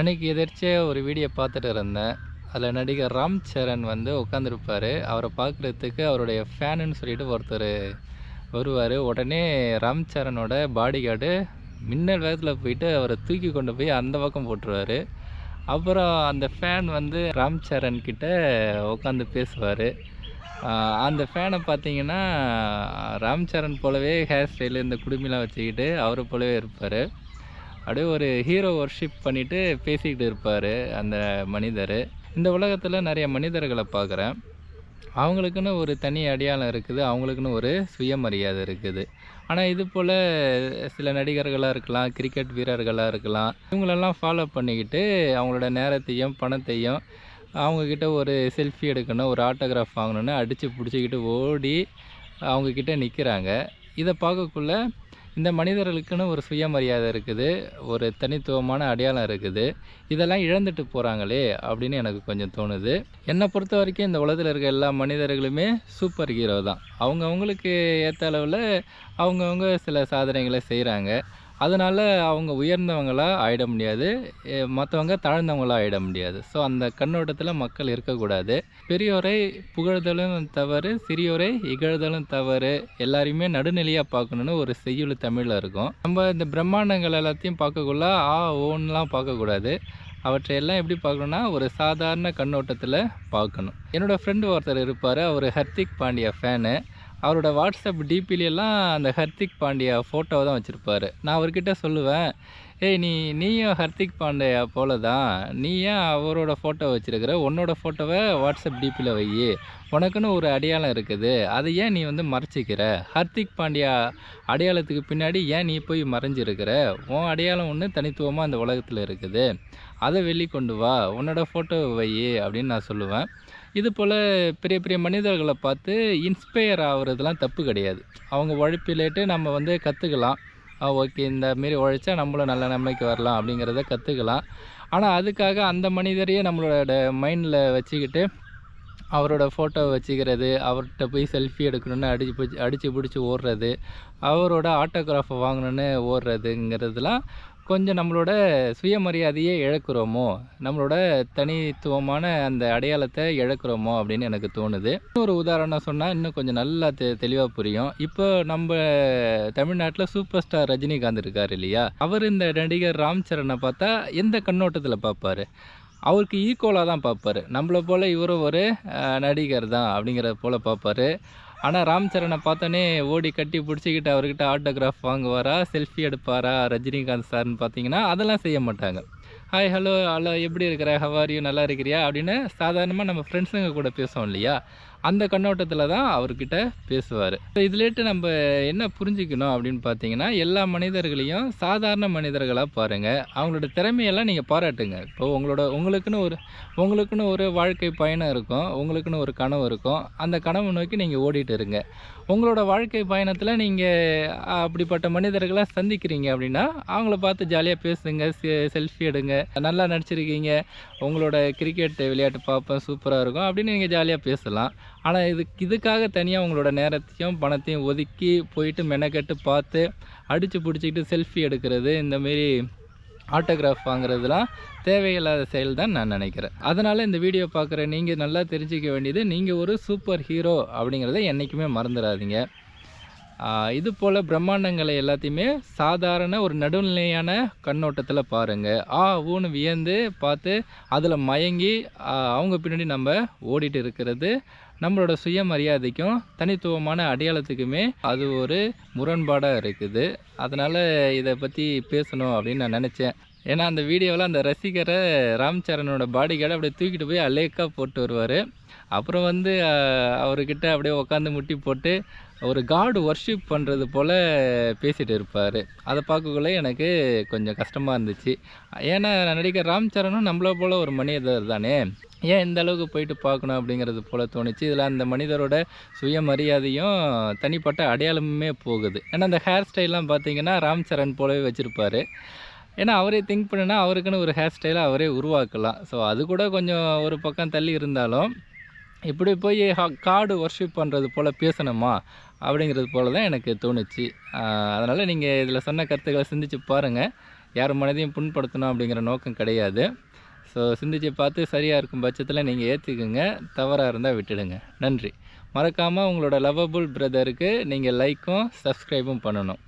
அன்னைக்கு எதிர்ச்சியா ஒரு வீடியோ பார்த்துட்டு இருந்தேன். அதில் நடிகர் ராம் சரண் வந்து உட்காந்துருப்பாரு. அவரை பார்க்குறதுக்கு அவருடைய ஃபேனுன்னு சொல்லிட்டு ஒருத்தர் வருவார். உடனே ராம் சரணோட பாடிகார்டு மின்னல் வேகத்தில் போயிட்டு அவரை தூக்கி கொண்டு போய் அந்த பக்கம் போட்டுருவார். அப்புறம் அந்த ஃபேன் வந்து ராம் சரண் கிட்ட உட்காந்து பேசுவார். அந்த ஃபேனை பார்த்தீங்கன்னா ராம் சரண் போலவே ஹேர் ஸ்டைலு இந்த குடுமிலாம் வச்சுக்கிட்டு அவரை போலவே இருப்பார். அப்படியே ஒரு ஹீரோ வொர்ஷிப் பண்ணிட்டு பேசிக்கிட்டு இருப்பார் அந்த மனிதர். இந்த உலகத்தில் நிறைய மனிதர்களை பார்க்குறேன். அவங்களுக்குன்னு ஒரு தனி அடையாளம் இருக்குது. அவங்களுக்குன்னு ஒரு சுயமரியாதை இருக்குது. ஆனால் இது போல் சில நடிகர்களாக இருக்கலாம், கிரிக்கெட் வீரர்களாக இருக்கலாம். இவங்களெல்லாம் ஃபாலோ பண்ணிக்கிட்டு அவங்களோட நேரத்தையும் பணத்தையும் அவங்கக்கிட்ட ஒரு செல்ஃபி எடுக்கணும், ஒரு ஆட்டோகிராஃப் வாங்கணுன்னு அடித்து பிடிச்சிக்கிட்டு ஓடி அவங்கக்கிட்ட நிற்கிறாங்க. இதை பார்க்கக்குள்ள இந்த மனிதர்களுக்குன்னு ஒரு சுயமரியாதை இருக்குது, ஒரு தனித்துவமான அடையாளம் இருக்குது. இதெல்லாம் இழந்துட்டு போகிறாங்களே அப்படின்னு எனக்கு கொஞ்சம் தோணுது. என்னை பொறுத்த வரைக்கும் இந்த உலகத்தில் இருக்க எல்லா மனிதர்களுமே சூப்பர் ஹீரோ தான். அவங்கவுங்களுக்கு ஏற்ற அளவில் அவங்கவுங்க சில சாதனைகளை செய்கிறாங்க. அதனால் அவங்க உயர்ந்தவங்களா ஆயிட முடியாது, மற்றவங்க தாழ்ந்தவங்களா ஆயிட முடியாது. ஸோ அந்த கண்ணோட்டத்தில் மக்கள் இருக்கக்கூடாது. பெரியோரை புகழ்தலும் தவறு, சிறியோரை இகழ்தலும் தவறு, எல்லாரையுமே நடுநிலையாக பார்க்கணுன்னு ஒரு செய்யுள் தமிழில் இருக்கும். நம்ம இந்த பிரம்மாண்டங்கள் எல்லாத்தையும் பார்க்கக்குள்ள ஓன்லாம் பார்க்கக்கூடாது. அவற்றையெல்லாம் எப்படி பார்க்கணுன்னா ஒரு சாதாரண கண்ணோட்டத்தில் பார்க்கணும். என்னோடய ஃப்ரெண்டு ஒருத்தர் இருப்பார். அவர் ஹர்திக் பாண்டியா ஃபேனு. அவரோட வாட்ஸ்அப் டிபிலெல்லாம் அந்த ஹர்திக் பாண்டியா ஃபோட்டோவை தான் வச்சுருப்பார். நான் அவர்கிட்ட சொல்லுவேன், ஏய் நீயும் ஹர்திக் பாண்டியா போல தான், நீ ஏன் அவரோட ஃபோட்டோ வச்சுருக்கிற? உன்னோட ஃபோட்டோவை வாட்ஸ்அப் டிபியில் வை, உனக்குன்னு ஒரு அடையாளம் இருக்குது, அதை ஏன் நீ வந்து மறைச்சிக்கிற? ஹர்திக் பாண்டியா அடையாளத்துக்கு பின்னாடி ஏன் நீ போய் மறைஞ்சிருக்கிற? உன் அடையாளம் ஒன்று தனித்துவமாக அந்த உலகத்தில் இருக்குது, அதை வெளிக்கொண்டு வா, உன்னோட ஃபோட்டோவை வை அப்படின்னு நான் சொல்லுவேன். இது போல் பெரிய பெரிய மனிதர்களை பார்த்து இன்ஸ்பயர் ஆகுறதுலாம் தப்பு கிடையாது. அவங்க உழைப்பிலேட்டு நம்ம வந்து கற்றுக்கலாம். ஓகே, இந்த மாரி உழைச்சா நம்மளும் நல்ல நிலைமைக்கு வரலாம் அப்படிங்கிறத கற்றுக்கலாம். ஆனால் அதுக்காக அந்த மனிதரையே நம்மளோட மைண்டில் வச்சுக்கிட்டு அவரோட ஃபோட்டோவை வச்சுக்கிறது, அவர்கிட்ட போய் செல்ஃபி எடுக்கணுன்னு அடித்து பிடிச்சி ஓடுறது, அவரோட ஆட்டோகிராஃபை வாங்கணுன்னு ஓடுறதுங்கிறதுலாம் கொஞ்சம் நம்மளோட சுயமரியாதையை இழக்கிறோமோ, நம்மளோட தனித்துவமான அந்த அடையாளத்தை இழக்கிறோமோ அப்படின்னு எனக்கு தோணுது. இன்னொரு உதாரணம் சொன்னால் இன்னும் கொஞ்சம் நல்லா தெளிவாக புரியும். இப்போ நம்ம தமிழ்நாட்டில் சூப்பர் ஸ்டார் ரஜினிகாந்த் இருக்கார் இல்லையா, அவர் இந்த நடிகர் ராம் சரணை பார்த்தா எந்த கண்ணோட்டத்தில் பார்ப்பார்? அவருக்கு ஈக்குவலாக தான் பார்ப்பார். நம்மளை போல் இவரும் ஒரு நடிகர் தான் அப்படிங்கிறத போல் பார்ப்பார். ஆனால் ராம் சரணை பார்த்தோன்னே ஓடி கட்டி பிடிச்சிக்கிட்டு அவர்கிட்ட ஆட்டோகிராஃப் வாங்குவாரா, செல்ஃபி எடுப்பாரா ரஜினிகாந்த் சார்னு பார்த்தீங்கன்னா அதெல்லாம் செய்ய மாட்டாங்க. ஹாய், ஹலோ எப்படி இருக்கிற, ஹவ் ஆர் யூ, நல்லா இருக்கிறியா அப்படின்னு சாதாரணமாக நம்ம ஃப்ரெண்ட்ஸுங்க கூட பேசுவோம் இல்லையா, அந்த கண்ணோட்டத்தில் தான் அவர்கிட்ட பேசுவார். ஸோ இதுலேட்டு நம்ம என்ன புரிஞ்சுக்கணும் அப்படின்னு பார்த்தீங்கன்னா, எல்லா மனிதர்களையும் சாதாரண மனிதர்களாக பாருங்கள். அவங்களோட திறமையெல்லாம் நீங்கள் பாராட்டுங்க. இப்போ உங்களுக்குன்னு ஒரு வாழ்க்கை பயணம் இருக்கும், உங்களுக்குன்னு ஒரு கனவு இருக்கும். அந்த கனவு நோக்கி நீங்கள் ஓடிட்டு இருங்க. உங்களோட வாழ்க்கை பயணத்தில் நீங்கள் அப்படிப்பட்ட மனிதர்களை சந்திக்கிறீங்க அப்படின்னா அவங்கள பார்த்து ஜாலியாக பேசுங்க, செல்ஃபி எடுங்க, நல்லா நடிச்சிருக்கீங்க, உங்களோட கிரிக்கெட் விளையாட்டு பார்ப்பேன் சூப்பராக இருக்கும் அப்படின்னு நீங்கள் ஜாலியாக பேசலாம். ஆனால் இதுக்காக தனியாக உங்களோட நேரத்தையும் பணத்தையும் ஒதுக்கி போயிட்டு மெனக்கெட்டு பார்த்து அடித்து பிடிச்சிக்கிட்டு செல்ஃபி எடுக்கிறது, இந்தமாரி ஆட்டோகிராஃப் வாங்குறதுலாம் தேவையில்லாத செயல் தான் நான் நினைக்கிறேன். அதனால் இந்த வீடியோ பார்க்குற நீங்கள் நல்லா தெரிஞ்சிக்க வேண்டியது, நீங்கள் ஒரு சூப்பர் ஹீரோ அப்படிங்கிறத என்றைக்குமே மறந்துடாதீங்க. இது போல் பிரம்மாண்டங்களை எல்லாத்தையுமே சாதாரண ஒரு நடுநிலையான கண்ணோட்டத்தில் பாருங்கள். ஊன்னு வியந்து பார்த்து அதில் மயங்கி அவங்க பின்னாடி நம்ம ஓடிட்டு இருக்கிறது நம்மளோட சுயமரியாதைக்கும் தனித்துவமான அடையாளத்துக்குமே அது ஒரு முரண்பாடாக இருக்குது. அதனால் இதை பற்றி பேசணும் அப்படின்னு நான் நினச்சேன். ஏன்னா அந்த வீடியோவில் அந்த ரசிகரை ராம் சரணோட பாடிகார்டை அப்படியே தூக்கிட்டு போய் அலேக்காக போட்டு வருவார். அப்புறம் வந்து அவர்கிட்ட அப்படியே உட்காந்து முட்டி போட்டு ஒரு காடு வர்ஷிப் பண்ணுறது போல் பேசிகிட்டு இருப்பார். அதை பார்க்கக்குள்ளே எனக்கு கொஞ்சம் கஷ்டமாக இருந்துச்சு. ஏன்னா நடிகர் ராம் சரணும் நம்மளை போல் ஒரு மனிதர் தானே, ஏன் இந்த அளவுக்கு போயிட்டு பார்க்கணும் அப்படிங்கிறது போல் தோணுச்சு. இதில் அந்த மனிதரோட சுயமரியாதையும் தனிப்பட்ட அடையாளமுமே போகுது. ஏன்னா அந்த ஹேர் ஸ்டைல்லாம் பார்த்திங்கன்னா ராம் சரண் போலவே வச்சுருப்பார். ஏன்னா அவரே திங்க் பண்ணுனா அவருக்குன்னு ஒரு ஹேர் ஸ்டைலை அவரே உருவாக்கலாம். ஸோ அது கூட கொஞ்சம் ஒரு பக்கம் தள்ளி இருந்தாலும் இப்படி போய் காடு வர்ஷிப் பண்ணுறது போல் பேசணுமா அப்படிங்கிறது போல் தான் எனக்கு தோணுச்சு. அதனால் நீங்கள் இதில் சொன்ன கருத்துக்களை சிந்திச்சு பாருங்கள். யார் மனதையும் புண்படுத்தணும் அப்படிங்கிற நோக்கம் கிடையாது. ஸோ சிந்திச்சு பார்த்து சரியாக இருக்கும் பட்சத்தில் நீங்கள் ஏற்றுக்குங்க, தவறாக இருந்தால் விட்டுடுங்க. நன்றி. மறக்காமல் உங்களோட லவ்வபுள் பிரதருக்கு நீங்கள் லைக்கும் சப்ஸ்கிரைபும் பண்ணணும்.